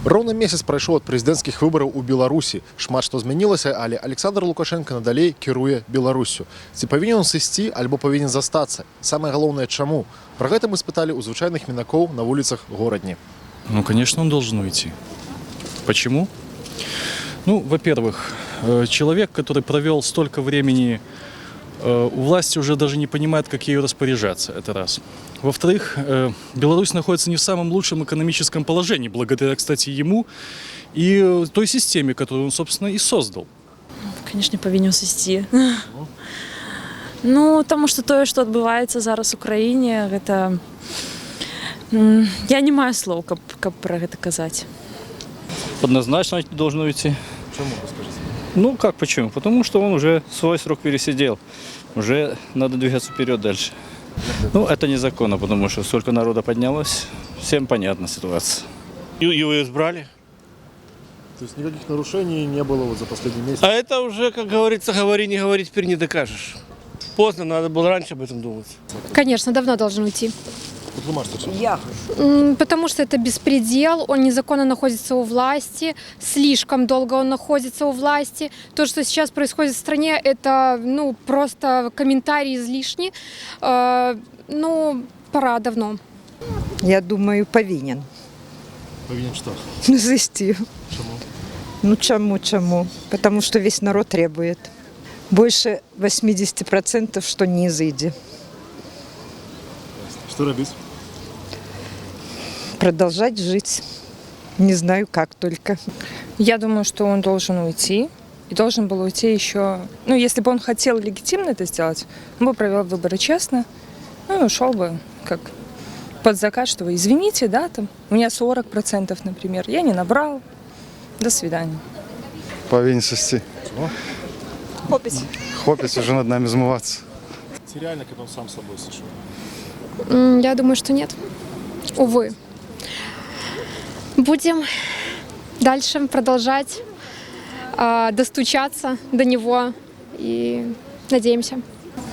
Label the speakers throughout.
Speaker 1: Роўна месяц прайшоў ад прэзідэнцкіх выбараў у Беларусі. Шмат што змянілася, але Александр Лукашенко надалей кіруе Беларуссю. Ці павінен ён сысці альбо павінен застацца? Самае галоўнае, чаму? Пра гэта мы спыталі ў звычайных мінакоў на вуліцах горадні.
Speaker 2: Ну, конечно, он должен уйти. Почему? Ну, во-первых, человек, который провел столько времени у власти, уже даже не понимает, как ею распоряжаться. Это раз. Во-вторых, Беларусь находится не в самом лучшем экономическом положении, благодаря, кстати, ему и той системе, которую он, собственно, и создал.
Speaker 3: Конечно, повинен сысці. Ну, тому що тое, що відбувається зараз в Україні, гэта... Я не маю слов, каб про гэта казаць.
Speaker 4: Однозначно должен уйти.
Speaker 1: Чому, расскажите?
Speaker 4: Ну, как почему? Потому что он уже свой срок пересидел. Уже надо двигаться вперед дальше. Ну, это незаконно, потому что столько народа поднялось. Всем понятна ситуация.
Speaker 5: Его избрали.
Speaker 1: То есть никаких нарушений не было вот за последний месяц?
Speaker 5: А это уже, как говорится, говори, не говори, теперь не докажешь. Поздно, надо было раньше об этом думать.
Speaker 6: Конечно, давно должен уйти. Потому что это беспредел, он незаконно находится у власти, слишком долго он находится у власти. То, что сейчас происходит в стране, это просто комментарий излишний. Пора давно.
Speaker 7: Я думаю, повинен.
Speaker 1: Повинен что?
Speaker 7: Завести.
Speaker 1: Чему?
Speaker 7: Чему? Потому что весь народ требует. Больше 80%, что не изыди.
Speaker 1: Что робить?
Speaker 7: Продолжать жить. Не знаю, как только.
Speaker 8: Я думаю, что он должен уйти. И должен был уйти еще... Ну, если бы он хотел легитимно это сделать, он бы провел выборы честно. Ну, и ушел бы как под заказ, что вы извините, да, там, у меня 40%, например, я не набрал. До свидания.
Speaker 9: Повинен сысці. Хопить уже над нами змываться.
Speaker 1: Это реально, когда он сам с собой сошел?
Speaker 6: Я думаю, что нет. Увы. Будем дальше продолжать достучаться до него и надеемся.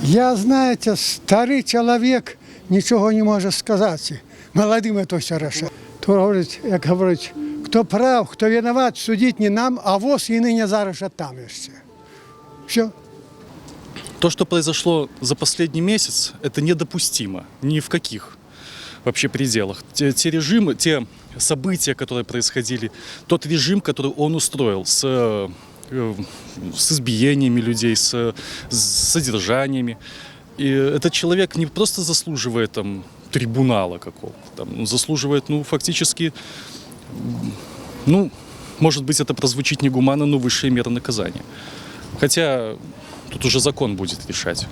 Speaker 10: Я, знаете, старий чоловік, нічого не може сказати. Молодим це все рішать. То говорить, як говорить, хто прав, хто винуват, судіть не нам, а ВОЗ і нині зараз там ще. Все.
Speaker 2: То, что произошло за последний месяц, это недопустимо ни в каких вообще пределах. Те режимы, те события, которые происходили, тот режим, который он устроил с избиениями людей, с содержаниями. И этот человек не просто заслуживает там трибунала какого-то, он заслуживает, фактически, может быть, это прозвучит негуманно, но высшие меры наказания. Хотя тут уже закон будет решать.